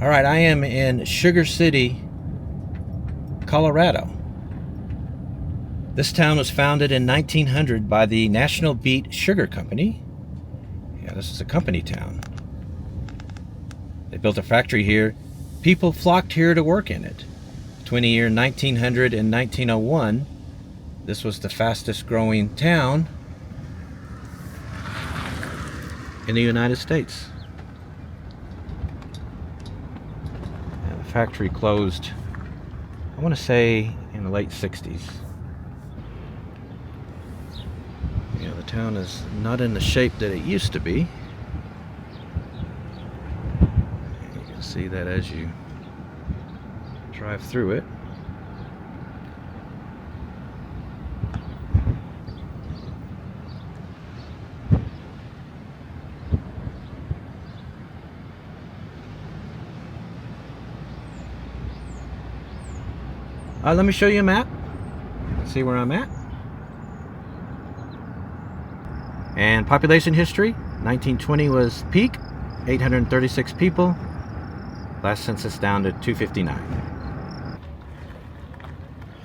All right, I am in Sugar City, Colorado. This town was founded in 1900 by the National Beet Sugar Company. Yeah, this is a company town. They built a factory here. People flocked here to work in it. Between the year 1900 and 1901, this was the fastest growing town in the United States. And the factory closed, I want to say, in the late 60s. Yeah, the town is not in the shape that it used to be. You can see that as you drive through it. Let me show you a map. See where I'm at. And population history, 1920 was peak, 836 people. Last census down to 259.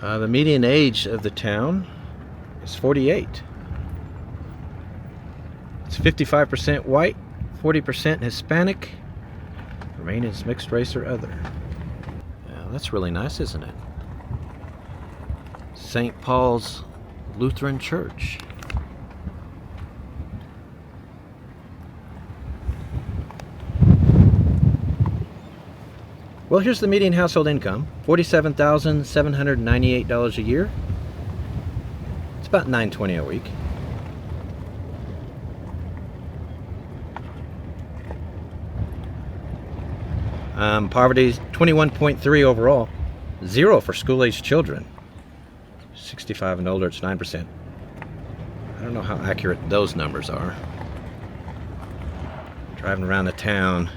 The median age of the town is 48. It's 55% white, 40% Hispanic. The remaining is mixed race or other. Yeah, that's really nice, isn't it? St. Paul's Lutheran Church. Well, here's the median household income, $47,798 a year. It's about $920 a week. Poverty is 21.3 overall, 0 for school-aged children. 65 and older, it's 9%. I don't know how accurate those numbers are. Driving around the town,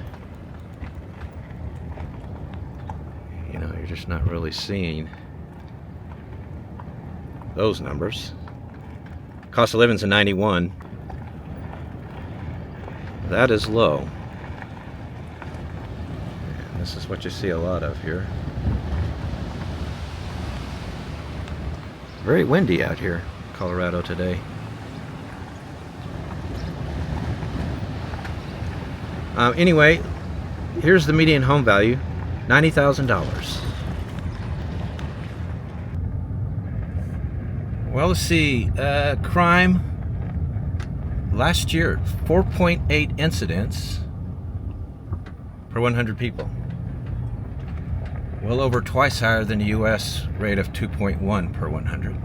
you know, you're just not really seeing those numbers. Cost of living's a 91. That is low. And this is what you see a lot of here. Very windy out here in Colorado today. Anyway, here's the median home value, $90,000. Well, let's see, crime last year, 4.8 incidents per 100 people. Well over twice higher than the U.S. rate of 2.1 per 100.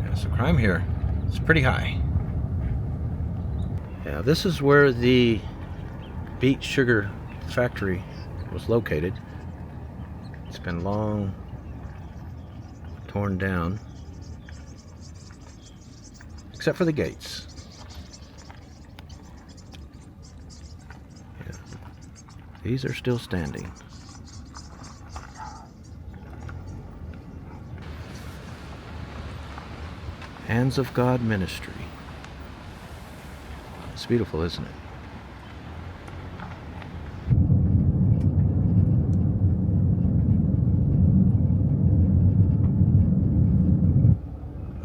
Yeah, so crime here is pretty high. Yeah, this is where the beet sugar factory was located. It's been long torn down, except for the gates. Yeah, these are still standing. Hands of God Ministry. It's beautiful, isn't it?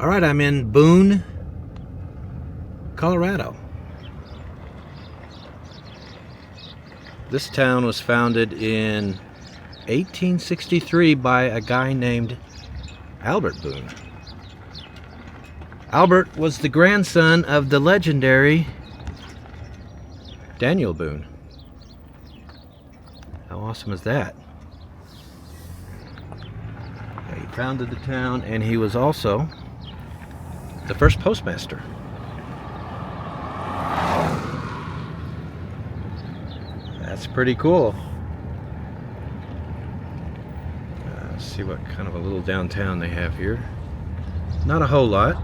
All right, I'm in Boone, Colorado. This town was founded in 1863 by a guy named Albert Boone. Albert was the grandson of the legendary Daniel Boone. How awesome is that? Yeah, he founded the town, and he was also the first postmaster. That's pretty cool. Let's see what kind of a little downtown they have here. Not a whole lot.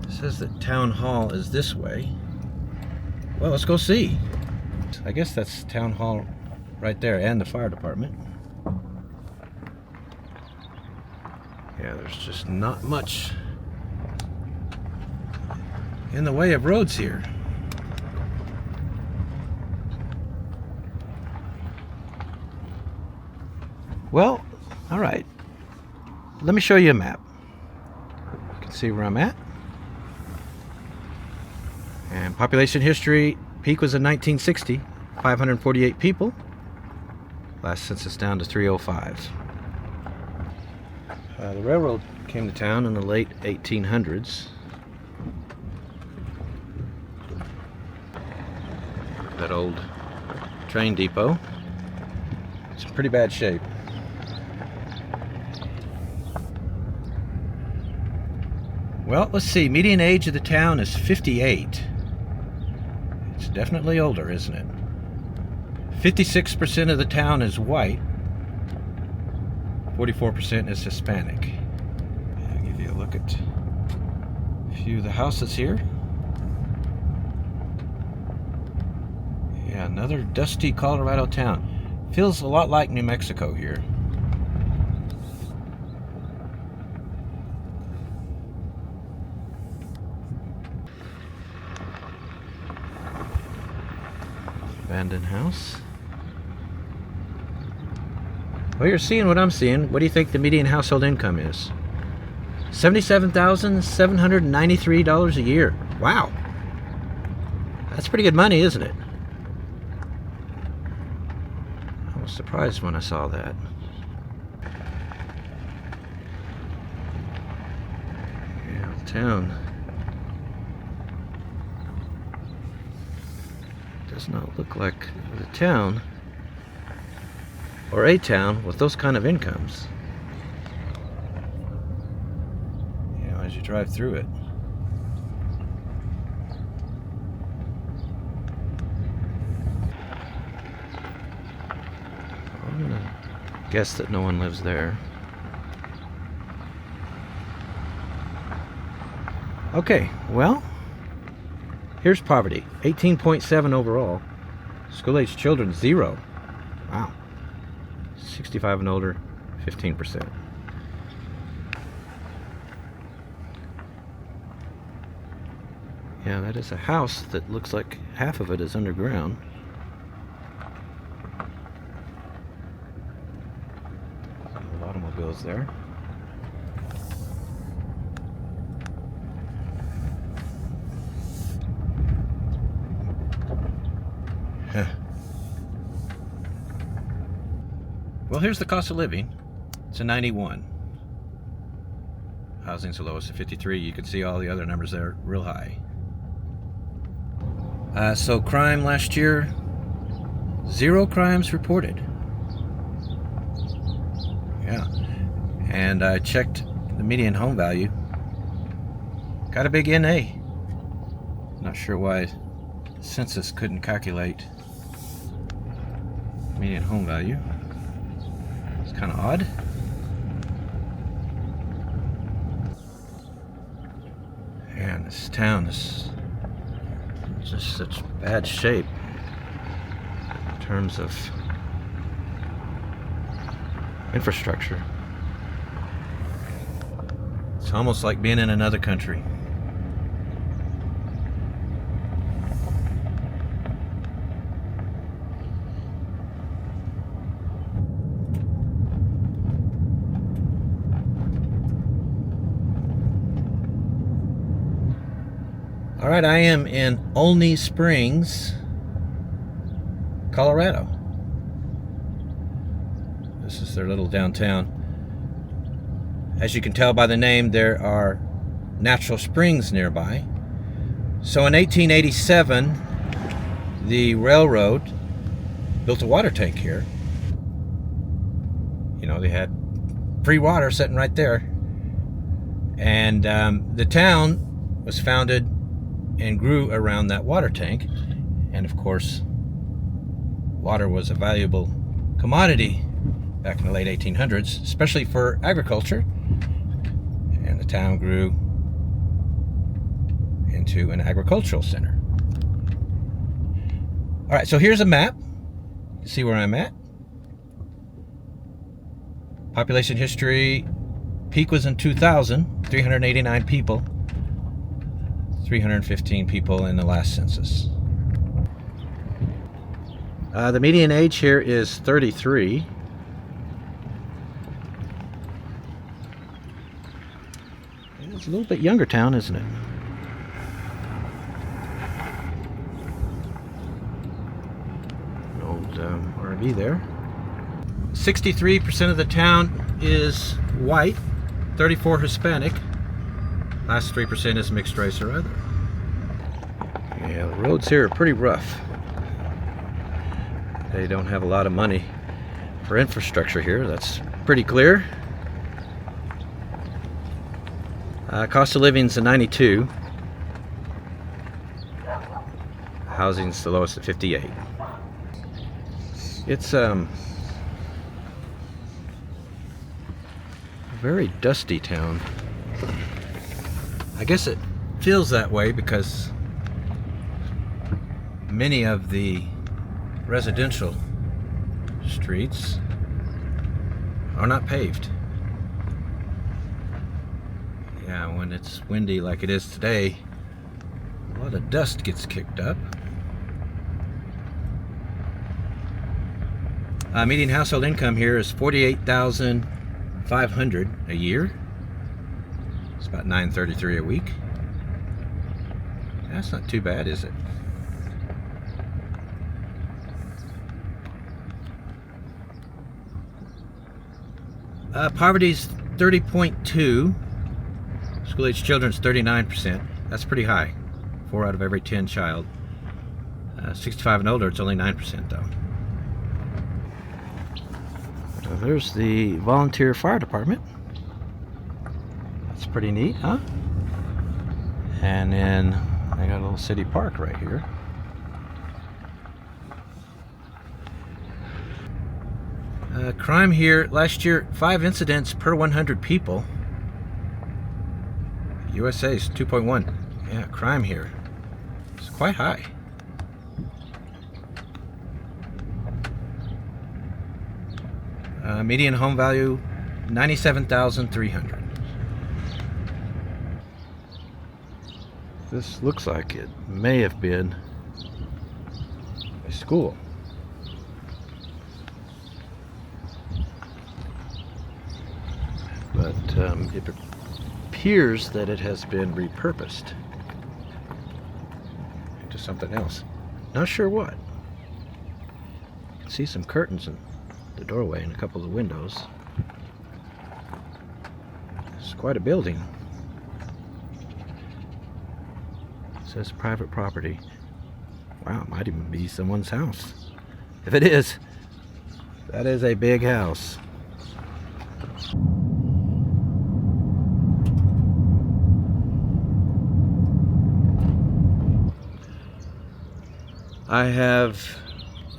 It says that town hall is this way. Well, let's go see. I guess that's town hall right there, and the fire department. Yeah, there's just not much in the way of roads here. Well, all right. Let me show you a map. You can see where I'm at. And population history, peak was in 1960, 548 people. Last census down to 305. The railroad came to town in the late 1800s. That old train depot. It's in pretty bad shape. Well, let's see. Median age of the town is 58. It's definitely older, isn't it? 56% of the town is white. 44% is Hispanic. I'll give you a look at a few of the houses here. Yeah, another dusty Colorado town. Feels a lot like New Mexico here. Abandoned house. Well, you're seeing what I'm seeing. What do you think the median household income is? $77,793 a year. Wow. That's pretty good money, isn't it? I was surprised when I saw that. Yeah, the town does not look like the town, or a town with those kind of incomes. You know, as you drive through it. I'm gonna guess that no one lives there. Okay, well, here's poverty. 18.7 overall. School-age children, 0. Wow. 65 and older, 15%. Yeah, that is a house that looks like half of it is underground. A lot of automobiles there. Well, here's the cost of living. It's a 91. Housing's the lowest at 53. You can see all the other numbers there, real high. So crime last year, 0 crimes reported. Yeah. And I checked the median home value. Got a big NA. Not sure why Census couldn't calculate median home value. It's kind of odd. And this town is just such bad shape in terms of infrastructure. It's almost like being in another country. All right, I am in Olney Springs, Colorado. This is their little downtown. As you can tell by the name, there are natural springs nearby. So in 1887, the railroad built a water tank here. You know, they had free water sitting right there. And the town was founded and grew around that water tank. And of course, water was a valuable commodity back in the late 1800s, especially for agriculture. And the town grew into an agricultural center. All right, so here's a map. You can see where I'm at. Population history, peak was in 2000, 389 people. 315 people in the last census. The median age here is 33. It's a little bit younger town, isn't it? An old RV there. 63% of the town is white, 34% Hispanic. Last 3% is mixed race or other. Yeah, the roads here are pretty rough. They don't have a lot of money for infrastructure here, that's pretty clear. Cost of living's a 92. Housing's the lowest at 58. It's a very dusty town. I guess it feels that way because many of the residential streets are not paved. Yeah, when it's windy like it is today, a lot of dust gets kicked up. Median household income here is $48,500 a year. It's about $933 a week. That's not too bad, is it? Poverty's 30.2. School-age children's 39%. That's pretty high. 4 out of every 10 child. 65 and older, it's only 9% though. There's the volunteer fire department. That's pretty neat, huh? And then I got a little city park right here. Crime here last year, 5 incidents per 100 people. USA's 2.1. Yeah, crime here. It's quite high. Median home value, $97,300. This looks like it may have been a school. But it appears that it has been repurposed into something else. Not sure what. You can see some curtains in the doorway and a couple of windows. It's quite a building. It says private property. Wow, it might even be someone's house. If it is, that is a big house. I have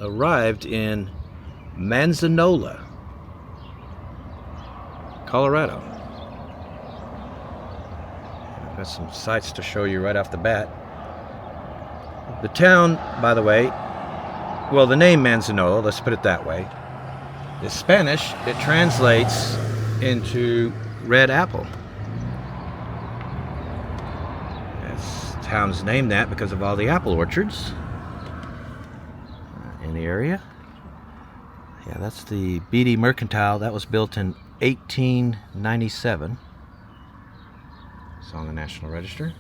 arrived in Manzanola, Colorado. I've got some sights to show you right off the bat. The town, by the way, well, the name Manzanola, let's put it that way, is Spanish. It translates into red apple. This town's named that because of all the apple orchards in the area. Yeah, that's the Beatty Mercantile. That was built in 1897. It's on the National Register.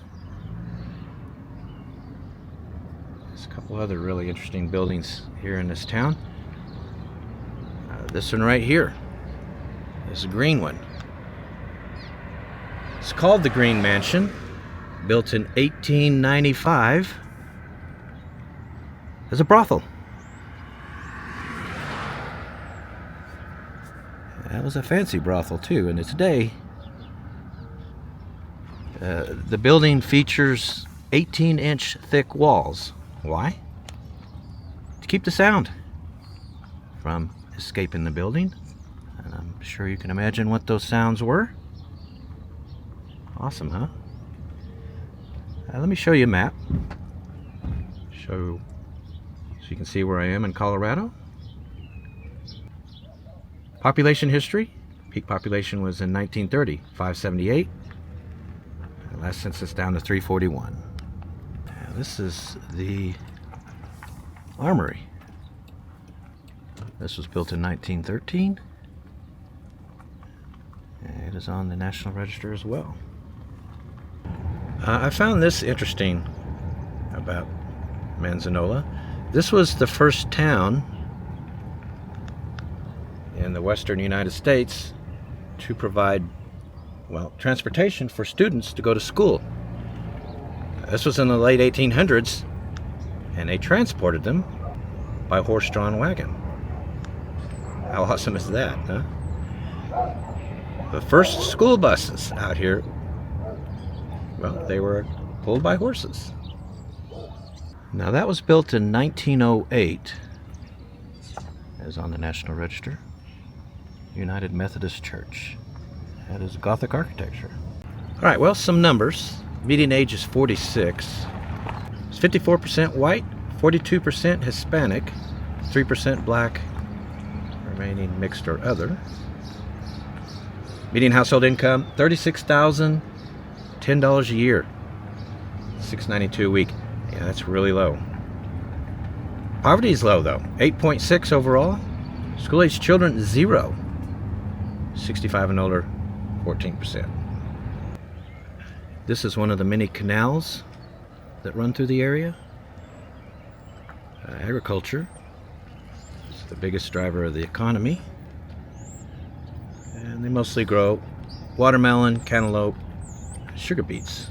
There's a couple other really interesting buildings here in this town. This one right here is a green one. It's called the Green Mansion, built in 1895 as a brothel. That was a fancy brothel too in its day. The building features 18-inch thick walls. Why? To keep the sound from escaping the building. And I'm sure you can imagine what those sounds were. Awesome, huh? Let me show you a map. So you can see where I am in Colorado. Population history. Peak population was in 1930, 578. Last census down to 341. Now, this is the armory. This was built in 1913. And it is on the National Register as well. I found this interesting about Manzanola. This was the first town in the western United States to provide, well, transportation for students to go to school. This was in the late 1800s, and they transported them by horse-drawn wagon. How awesome is that, huh? The first school buses out here, well, they were pulled by horses. Now that was built in 1908, as on the National Register. United Methodist Church. That is Gothic architecture. All right, well, some numbers. Median age is 46. It's 54% white, 42% Hispanic, 3% black, remaining mixed or other. Median household income, $36,010 a year, $692 a week. Yeah, that's really low. Poverty is low though, 8.6 overall. School-aged children, 0. 65 and older, 14%. This is one of the many canals that run through the area. Agriculture is the biggest driver of the economy. And they mostly grow watermelon, cantaloupe, sugar beets.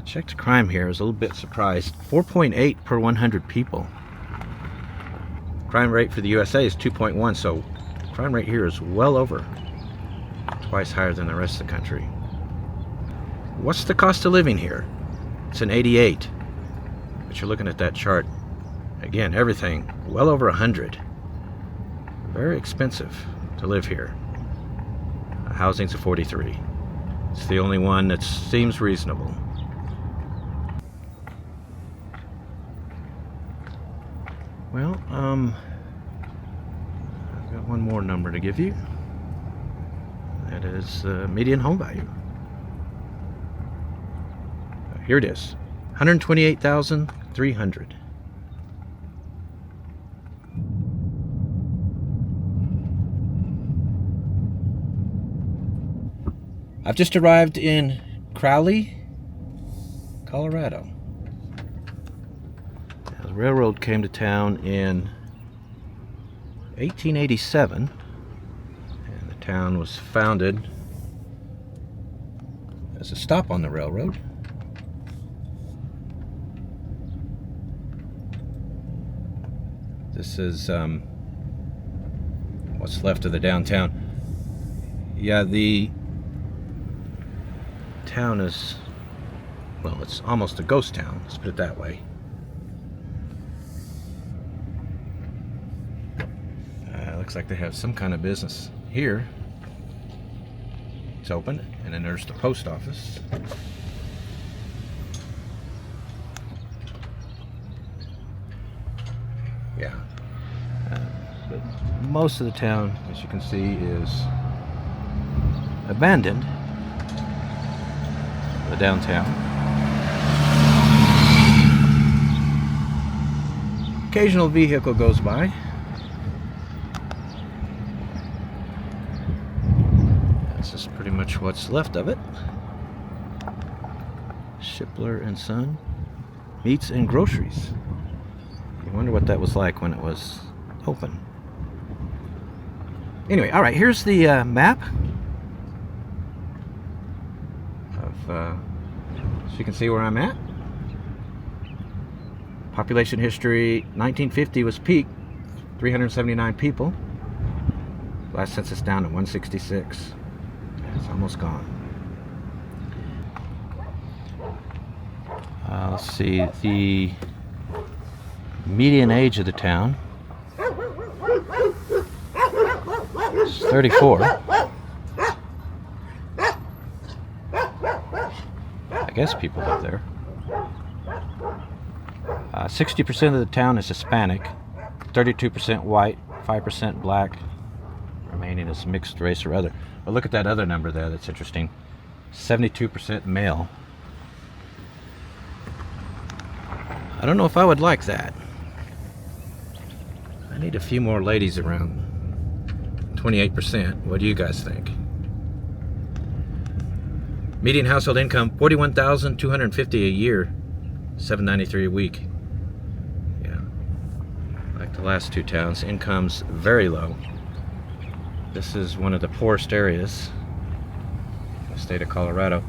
Checked crime here. I was a little bit surprised. 4.8 per 100 people. Crime rate for the USA is 2.1, so crime rate here is well over twice higher than the rest of the country. What's the cost of living here? It's an 88. But you're looking at that chart. Again, everything well over 100. Very expensive to live here. Housing's a 43. It's the only one that seems reasonable. Well, I've got one more number to give you. That is median home value. Here it is, $128,300. I've just arrived in Crowley, Colorado. The railroad came to town in 1887, and the town was founded as a stop on the railroad. This is what's left of the downtown. Yeah, the town is, well, it's almost a ghost town, let's put it that way. Looks like they have some kind of business here. It's open, and then there's the post office. Yeah. But most of the town, as you can see, is abandoned. The downtown. Occasional vehicle goes by. This is pretty much what's left of it. Shipler and Son Meats and Groceries. You wonder what that was like when it was open. Anyway, all right, here's the map of, so you can see where I'm at. Population history, 1950 was peak, 379 people. Last census down to 166. It's almost gone. Let's see, the median age of the town is 34. I guess people live there. 60% of the town is Hispanic, 32% white, 5% black, remaining is mixed race or other. But look at that other number there, that's interesting. 72% male. I don't know if I would like that. I need a few more ladies around. 28%. What do you guys think? Median household income, $41,250 a year, $793 a week. Yeah, like the last two towns, income's very low. This is one of the poorest areas in the state of Colorado.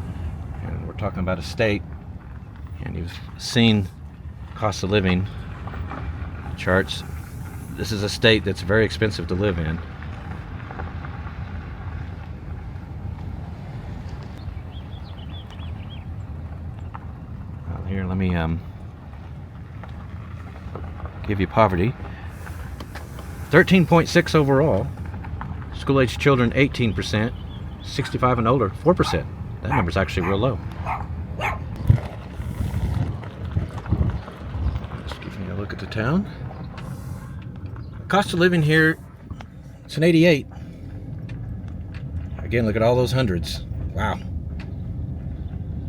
And we're talking about a state, and you've seen cost of living charts. This is a state that's very expensive to live in. Well, here, let me give you poverty. 13.6 overall. School-age children, 18%. 65 and older, 4%. That number's actually real low. Just giving you a look at the town. Cost of living here, it's an 88. Again, look at all those hundreds. Wow.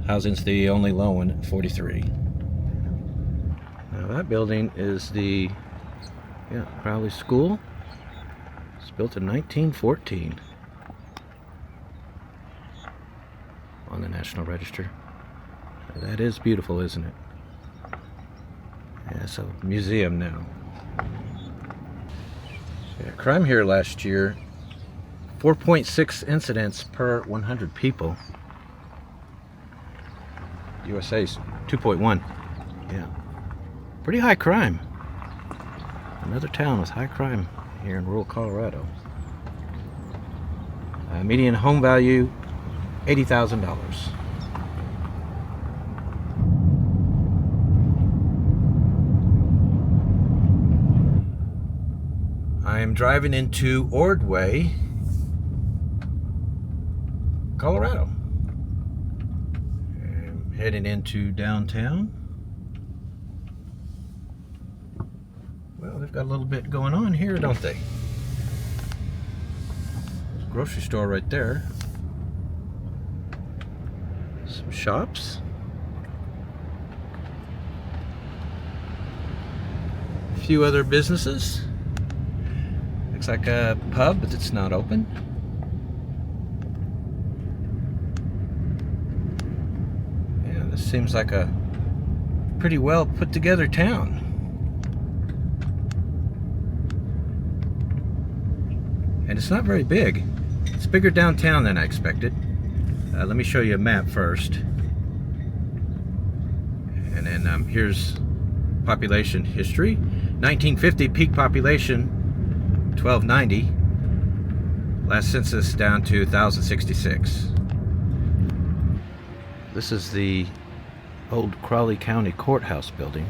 Housing's the only low one at 43. Now that building is the Crowley School. It's built in 1914 on the National Register. That is beautiful, isn't it? Yeah, it's a museum now. Yeah, crime here last year, 4.6 incidents per 100 people. USA's 2.1. Yeah, pretty high crime. Another town with high crime here in rural Colorado. Median home value, $80,000. I am driving into Ordway, Colorado. I'm heading into downtown. Well, they've got a little bit going on here, don't they? There's a grocery store right there. Some shops. A few other businesses. Looks like a pub, but it's not open. Yeah, this seems like a pretty well put together town. And it's not very big. It's bigger downtown than I expected. Let me show you a map first. And then here's population history. 1950 peak population, 1290. Last census down to 1,066. This is the old Crowley County Courthouse building.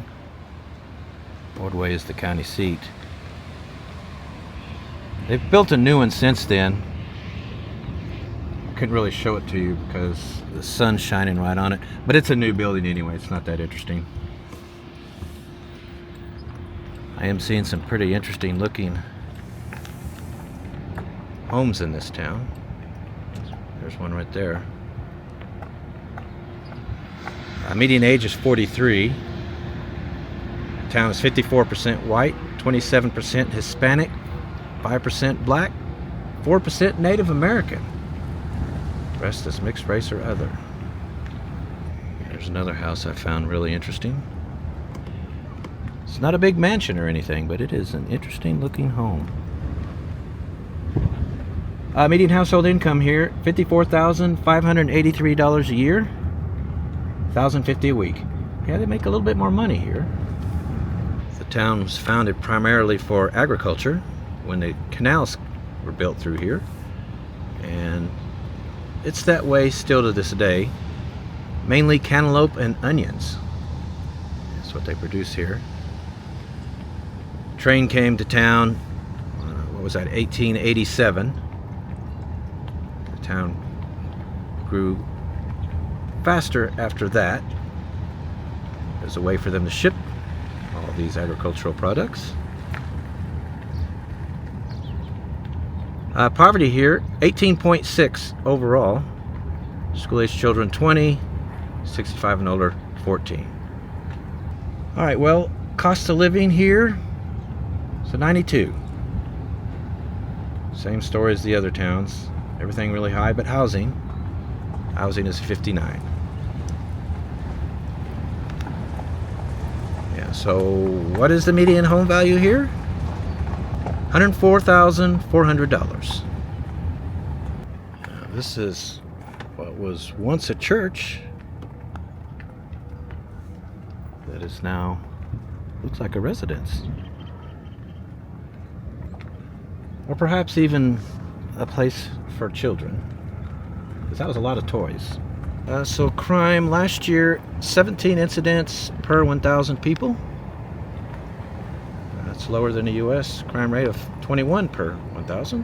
Ordway is the county seat. They've built a new one since then. I couldn't really show it to you because the sun's shining right on it. But it's a new building anyway. It's not that interesting. I am seeing some pretty interesting looking homes in this town. There's one right there. Median age is 43. Town is 54% white, 27% Hispanic, 5% black, 4% Native American. The rest is mixed race or other. Here's another house I found really interesting. It's not a big mansion or anything, but it is an interesting looking home. Median household income here, $54,583 a year, $1,050 a week. Yeah, they make a little bit more money here. The town was founded primarily for agriculture when the canals were built through here, and it's that way still to this day. Mainly cantaloupe and onions. That's what they produce here. Train came to town, what was that, 1887. The town grew faster after that. There's a way for them to ship all these agricultural products. Poverty here, 18.6 overall. School-age children, 20. 65 and older, 14. All right, well, cost of living here, so 92. Same story as the other towns. Everything really high, but housing. Housing is 59. Yeah, so what is the median home value here? $104,400. This is what was once a church that is now, looks like a residence. Or perhaps even a place for children, because that was a lot of toys. So crime last year, 17 incidents per 1,000 people. That's lower than the US crime rate of 21 per 1,000.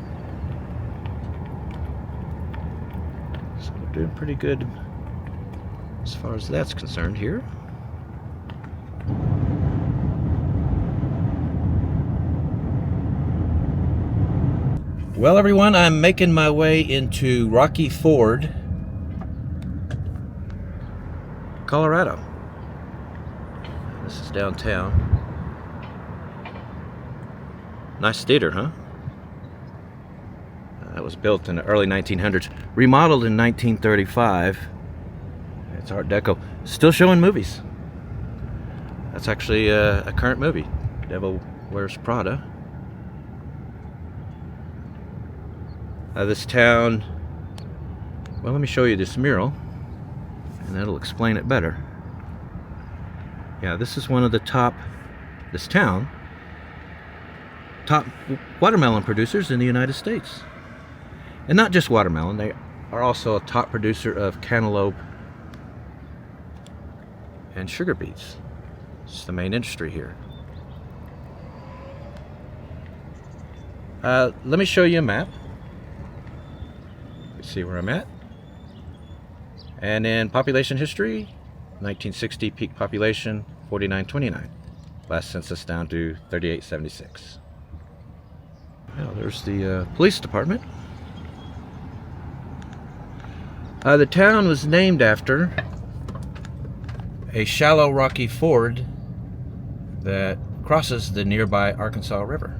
So we're doing pretty good as far as that's concerned here. Well, everyone, I'm making my way into Rocky Ford, Colorado. This is downtown. Nice theater, huh? That was built in the early 1900s, remodeled in 1935. It's Art Deco. Still showing movies. That's actually a current movie, Devil Wears Prada. This town, well, let me show you this mural, and that'll explain it better. Yeah, this is one of the top, this town, top watermelon producers in the United States. And not just watermelon, they are also a top producer of cantaloupe and sugar beets. It's the main industry here. Let me show you a map. See where I'm at. And in population history, 1960 peak population 4929. Last census down to 3876. Well, there's the police department. The town was named after a shallow rocky ford that crosses the nearby Arkansas River.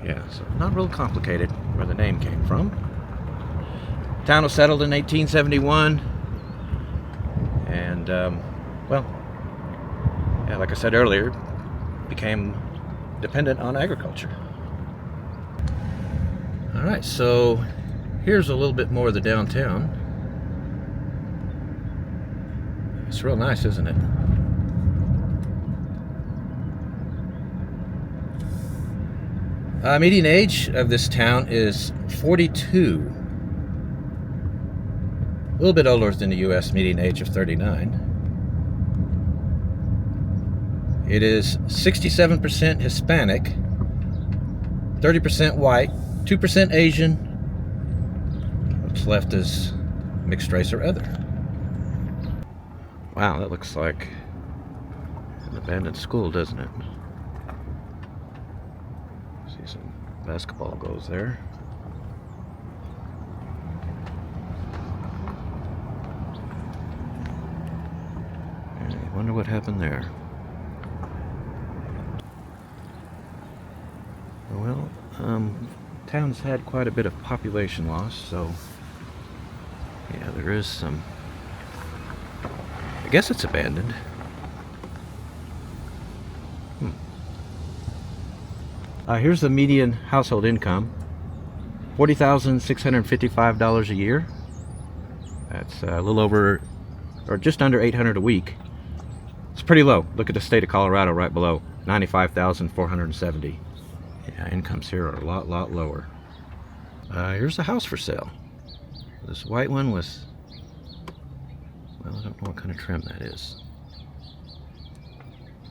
Yeah, so not real complicated where the name came from. Town was settled in 1871, and well, yeah, like I said earlier, became dependent on agriculture. All right, so here's a little bit more of the downtown. It's real nice, isn't it? Median age of this town is 42. A little bit older than the US median age of 39. It is 67% Hispanic, 30% white, 2% Asian. What's left is mixed race or other. Wow, that looks like an abandoned school, doesn't it? See some basketball goes there. I wonder what happened there. Well, town's had quite a bit of population loss, so yeah, there is some. I guess it's abandoned. Here's the median household income, $40,655 a year. That's a little over, or just under $800 a week. It's pretty low. Look at the state of Colorado right below, $95,470. Yeah, incomes here are a lot lower. Here's a house for sale. This white one with, well, I don't know what kind of trim that is.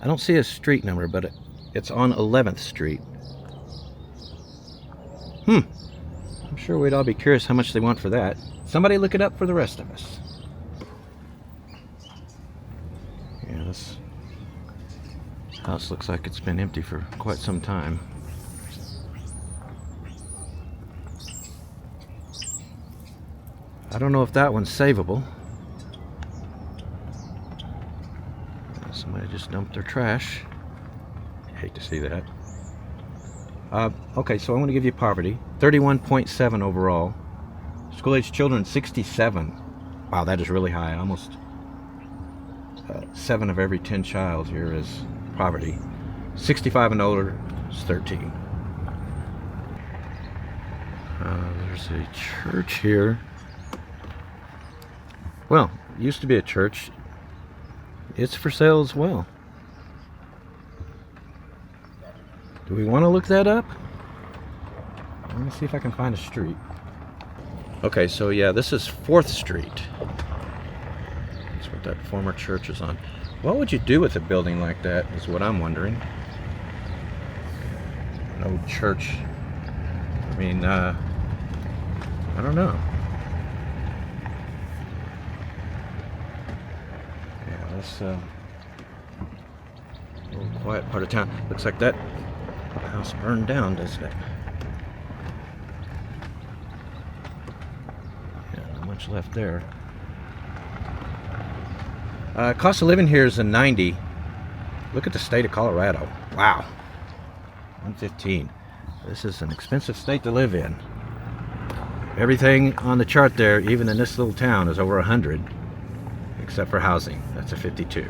I don't see a street number, but it's on 11th Street. I'm sure we'd all be curious how much they want for that. Somebody look it up for the rest of us. Yeah, this house looks like it's been empty for quite some time. I don't know if that one's savable. Somebody just dumped their trash. I hate to see that. Okay, so I'm going to give you poverty. 31.7 overall. School-age children, 67. Wow, that is really high. Almost 7 of every 10 child here is poverty. 65 and older is 13. There's a church here. Well, it used to be a church. It's for sale as well. Do we want to look that up? Let me see if I can find a street. Okay, so yeah, this is 4th Street. That's what that former church is on. What would you do with a building like that is what I'm wondering. An old church. I mean, I don't know. Yeah, that's a little quiet part of town. Looks like that house burned down, doesn't it? Yeah, not much left there. Cost of living here is a 90. Look at the state of Colorado. Wow. 115. This is an expensive state to live in. Everything on the chart there, even in this little town, is over 100. Except for housing. That's a 52.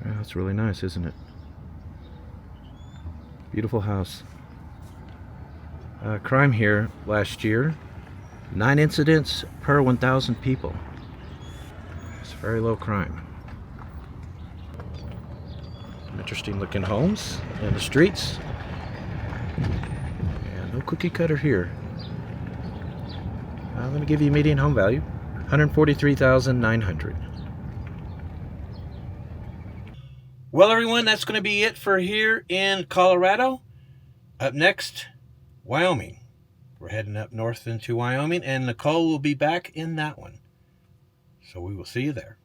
Yeah, that's really nice, isn't it? Beautiful house. Crime here last year. 9 incidents per 1,000 people. It's very low crime. Some interesting looking homes in the streets. Yeah, no cookie cutter here. I'm going to give you median home value, $143,900. Well, everyone, that's going to be it for here in Colorado. Up next, Wyoming. We're heading up north into Wyoming, and Nicole will be back in that one. So we will see you there.